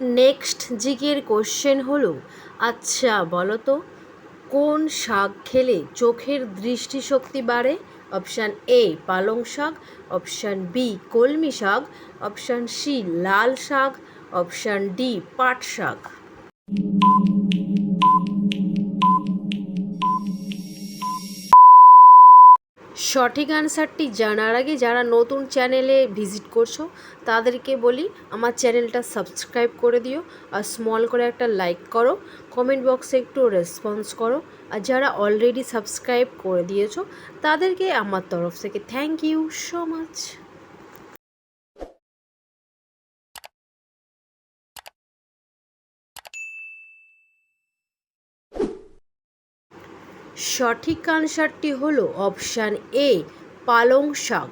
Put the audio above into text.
Next জিকের question হলো, আচ্ছা বলো তো কোন শাক খেলে চোখের দৃষ্টিশক্তি বাড়ে? অপশান এ পালং শাক, অপশান বি কলমি শাক, অপশান সি লাল শাক, অপশান ডি পাট শাক। সঠিক অ্যান্সারটি জানার আগে যারা নতুন চ্যানেলে ভিজিট করছো তাদেরকে বলি আমার চ্যানেলটা সাবস্ক্রাইব করে দিও, আর স্মল করে একটা লাইক করো, কমেন্ট বক্সে একটু রেসপন্স করো। আর যারা অলরেডি সাবস্ক্রাইব করে দিয়েছো তাদেরকে আমার তরফ থেকে থ্যাংক ইউ সো মাচ। সঠিক অ্যান্সারটি হলো অপশান এ পালং শাক।